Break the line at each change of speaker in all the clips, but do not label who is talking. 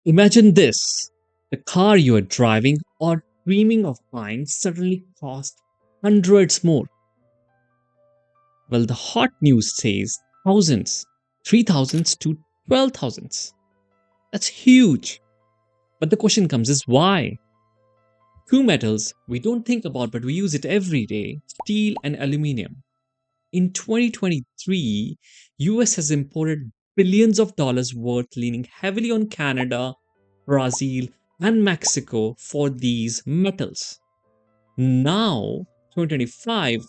Imagine this: the car you are driving or dreaming of buying suddenly cost hundreds more. Well, the hot news says thousands, 3,000s to 12,000s. That's huge. But the question comes is why? Two metals we don't think about but we use it every day: steel and aluminium. In 2023, US has imported billions of dollars worth, leaning heavily on Canada, Brazil, and Mexico for these metals. Now, 2025,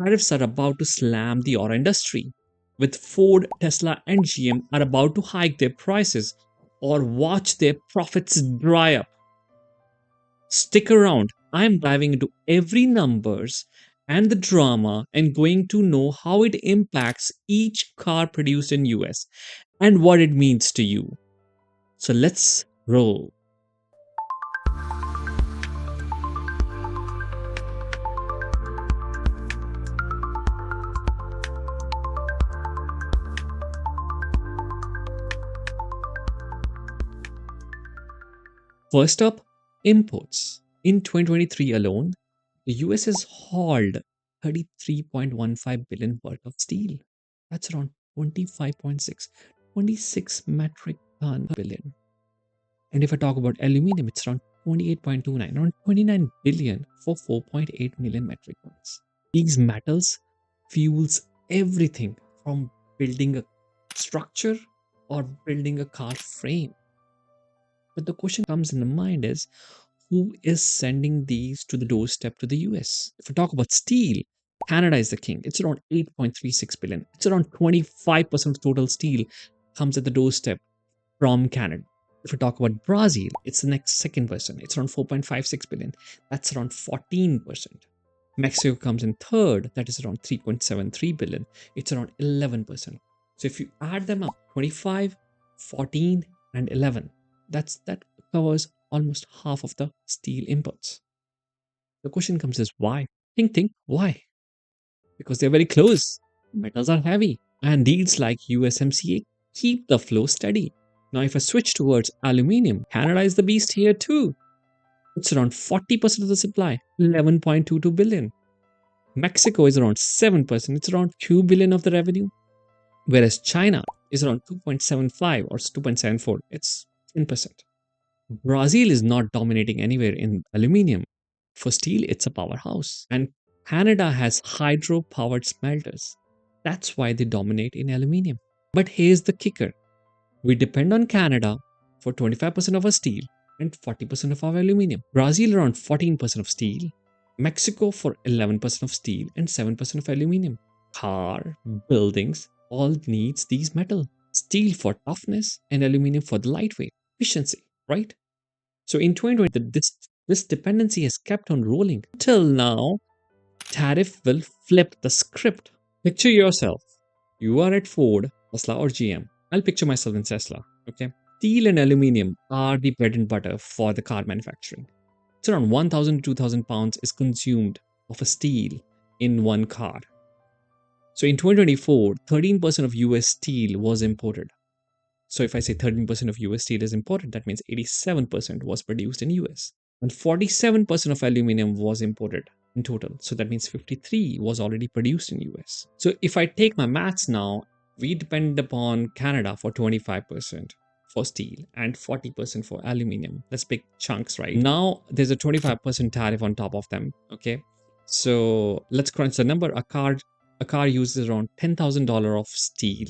tariffs are about to slam the auto industry, with Ford, Tesla, and GM are about to hike their prices or watch their profits dry up. Stick around. I'm diving into every numbers and the drama and going to know how it impacts each car produced in US and what it means to you. So let's roll. First up, imports. In 2023 alone, the US has hauled 33.15 billion worth of steel. That's around 26 metric ton billion. And if I talk about aluminium, it's around 28.29, around 29 billion for 4.8 million metric tons. These metals fuels everything from building a structure or building a car frame. But the question comes in the mind is, who is sending these to the doorstep to the US? If we talk about steel, Canada is the king. It's around 8.36 billion. It's around 25% of total steel comes at the doorstep from Canada. If we talk about Brazil, it's the next second person. It's around 4.56 billion. That's around 14%. Mexico comes in third. That is around 3.73 billion. It's around 11%. So if you add them up, 25, 14, and 11, that covers almost half of the steel imports. The question comes is why? Think, why? Because they're very close. Metals are heavy, and deals like USMCA keep the flow steady. Now, if I switch towards aluminium, Canada is the beast here too. It's around 40% of the supply, 11.22 billion. Mexico is around 7%, it's around 2 billion of the revenue. Whereas China is around 2.75 or 2.74, it's 10%. Brazil is not dominating anywhere in aluminium. For steel, it's a powerhouse. And Canada has hydro powered smelters. That's why they dominate in aluminium. But here's the kicker: we depend on Canada for 25% of our steel and 40% of our aluminium. Brazil around 14% of steel. Mexico for 11% of steel and 7% of aluminium. Car, buildings, all needs these metal. Steel for toughness and aluminium for the lightweight efficiency, right? So in 2020, this dependency has kept on rolling. Till now, tariff will flip the script. Picture yourself. You are at Ford, Tesla, or GM. I'll picture myself in Tesla. Okay. Steel and aluminium are the bread and butter for the car manufacturing. It's around 1,000 to 2,000 pounds is consumed of a steel in one car. So in 2024, 13% of US steel was imported. So if I say 13% of US steel is imported, that means 87% was produced in US. And 47% of aluminium was imported in total. So that means 53 was already produced in US. So if I take my maths now, we depend upon Canada for 25% for steel and 40% for aluminium. Let's pick chunks, right? Now there's a 25% tariff on top of them. Okay. So let's crunch the number. A car uses around $10,000 of steel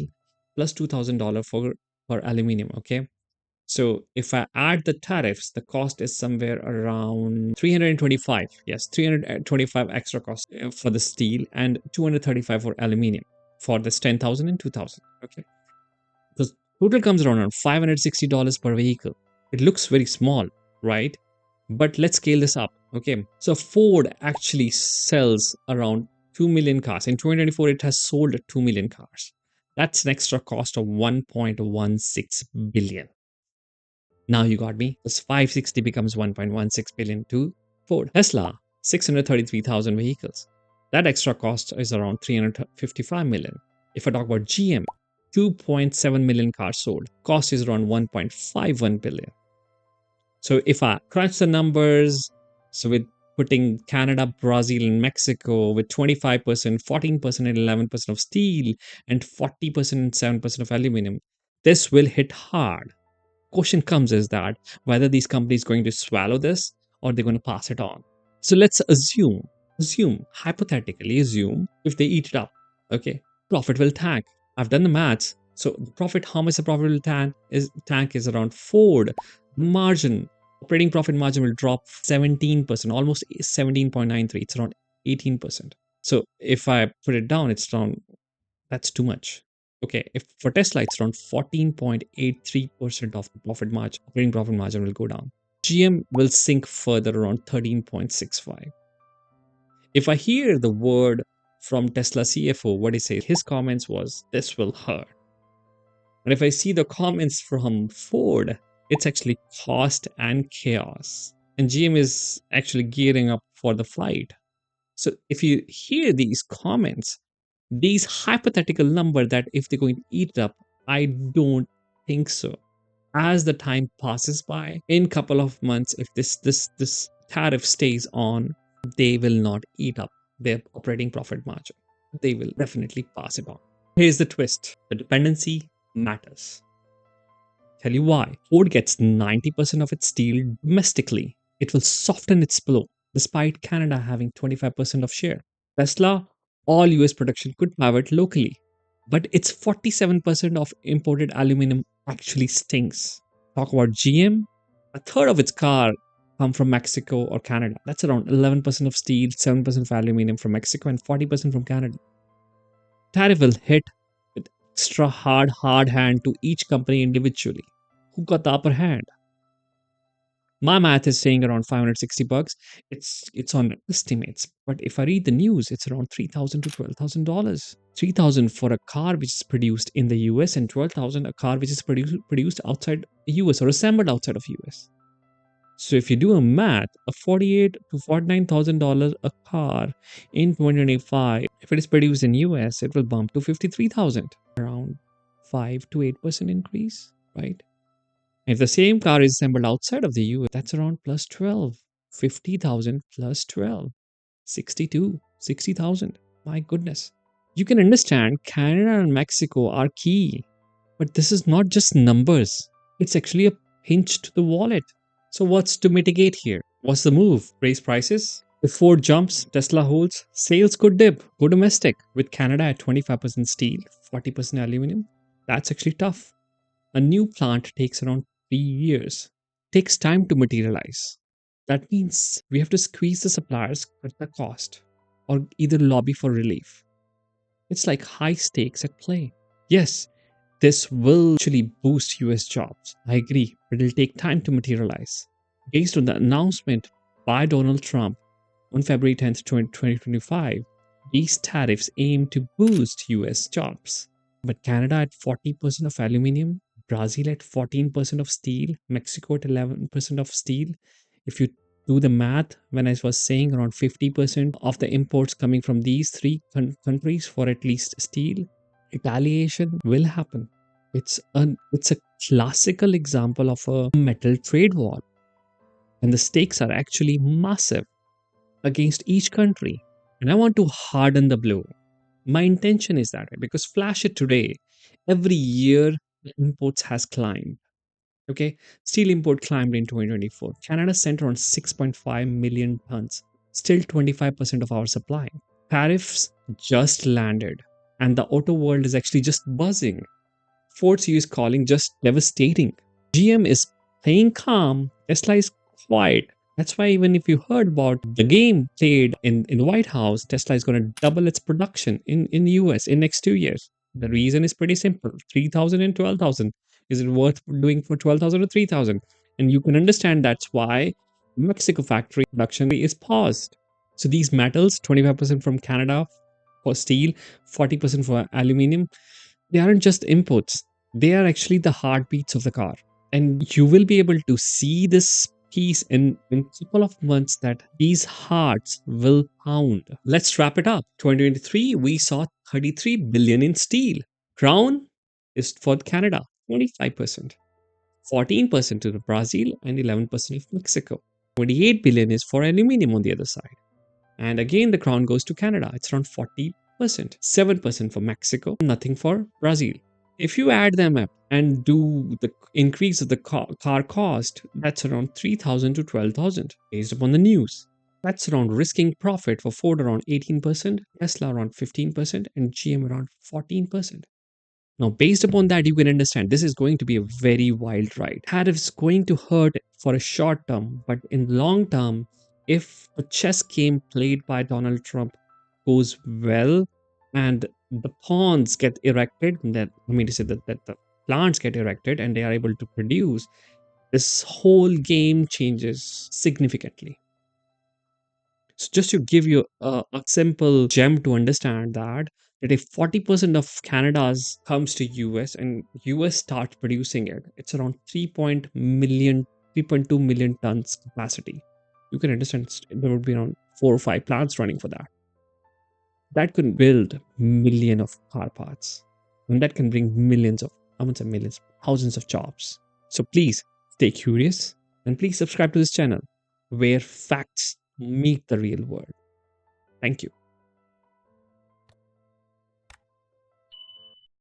plus $2,000 for aluminium. Okay. So if I add the tariffs, the cost is somewhere around 325. Yes, 325 extra cost for the steel and 235 for aluminium for this 10,000 and 2,000. Okay. The total comes around $560 per vehicle. It looks very small, right? But let's scale this up. Okay. So Ford actually sells around 2 million cars. In 2024, it has sold 2 million cars. That's an extra cost of 1.16 billion. Now you got me. This 560 becomes 1.16 billion to Ford. Tesla, 633,000 vehicles. That extra cost is around 355 million. If I talk about GM, 2.7 million cars sold. Cost is around 1.51 billion. So if I crunch the numbers, so with putting Canada, Brazil, and Mexico with 25%, 14%, and 11% of steel, and 40% and 7% of aluminum, this will hit hard. Question comes is that whether these companies going to swallow this or they're going to pass it on. So let's hypothetically assume if they eat it up, okay, profit will tank. I've done the maths. So the profit, how much the profit will tank is around Ford margin. Operating profit margin will drop 17%, almost 17.93. It's around 18%. So if I put it down, it's around, that's too much. Okay, if for Tesla, it's around 14.83% of the profit margin, operating profit margin will go down. GM will sink further around 13.65. If I hear the word from Tesla CFO, what he says, his comments was, this will hurt. And if I see the comments from Ford, it's actually cost and chaos. And GM is actually gearing up for the flight. So if you hear these comments, these hypothetical number that if they're going to eat it up, I don't think so. As the time passes by, in couple of months, if this tariff stays on, they will not eat up their operating profit margin. They will definitely pass it on. Here's the twist: the dependency matters. Tell you why. Ford gets 90% of its steel domestically. It will soften its blow, despite Canada having 25% of share. Tesla, all US production could pivot locally, but its 47% of imported aluminum actually stings. Talk about GM, a third of its car come from Mexico or Canada. That's around 11% of steel, 7% of aluminum from Mexico, and 40% from Canada. Tariff will hit with extra hard hand to each company individually. Who got the upper hand? My math is saying around $560. It's on estimates, but if I read the news, it's around $3,000 to $12,000. $3,000 for a car which is produced in the US, and $12,000 a car which is produced outside the US or assembled outside of US. So if you do a math, a $48,000 to $49,000 a car in 2025, if it is produced in US, it will bump to $53,000, around 5 to 8% increase, right? If the same car is assembled outside of the US, that's around plus 12. 50,000 plus 12. 62, 60,000. My goodness. You can understand Canada and Mexico are key, but this is not just numbers. It's actually a pinch to the wallet. So what's to mitigate here? What's the move? Raise prices? If Ford jumps, Tesla holds, sales could dip, go domestic. With Canada at 25% steel, 40% aluminum, that's actually tough. A new plant takes around 3 years. Takes time to materialize. That means we have to squeeze the suppliers, cut the cost, or either lobby for relief. It's like high stakes at play. Yes, this will actually boost US jobs. I agree, but it'll take time to materialize. Based on the announcement by Donald Trump on February 10th, 2025, these tariffs aim to boost US jobs. But Canada at 40% of aluminum, Brazil at 14% of steel, Mexico at 11% of steel. If you do the math, when I was saying around 50% of the imports coming from these three countries for at least steel, retaliation will happen. It's a classical example of a metal trade war. And the stakes are actually massive against each country. And I want to harden the blow. My intention is that way because flash it today, every year the imports has climbed. Okay, steel import climbed in 2024. Canada sent around 6.5 million tons, still 25% of our supply. Tariffs just landed, and the auto world is actually just buzzing. Ford's is calling just devastating. GM is playing calm, Tesla is quiet. That's why even if you heard about the game played in the White House, Tesla is going to double its production in the US in next 2 years. The reason is pretty simple. 3,000 and 12,000. Is it worth doing for 12,000 or 3,000? And you can understand that's why Mexico factory production is paused. So these metals, 25% from Canada for steel, 40% for aluminum, they aren't just inputs. They are actually the heartbeats of the car. And you will be able to see this piece in a couple of months that these hearts will pound. Let's wrap it up. 2023, we saw 33 billion in steel. Crown, is for Canada, 25%. 14% to the Brazil and 11% of Mexico. 28 billion is for aluminum on the other side. And again, the crown goes to Canada. It's around 40%. 7% for Mexico, nothing for Brazil. If you add them up and do the increase of the car cost, that's around 3,000 to 12,000 based upon the news. That's around risking profit for Ford around 18%, Tesla around 15%, and GM around 14%. Now, based upon that, you can understand this is going to be a very wild ride. Tariffs going to hurt for a short term, but in long term, if the chess game played by Donald Trump goes well and the pawns get erected, that I mean to say that the plants get erected and they are able to produce, this whole game changes significantly. So just to give you a simple gem to understand that if 40% of Canada's comes to US and US starts producing it, it's around 3.2 million tons capacity. You can understand there would be around 4 or 5 plants running for that. That could build million of car parts. And that can bring millions of, I won't say millions, thousands of jobs. So please stay curious and please subscribe to this channel where facts meet the real world. Thank you.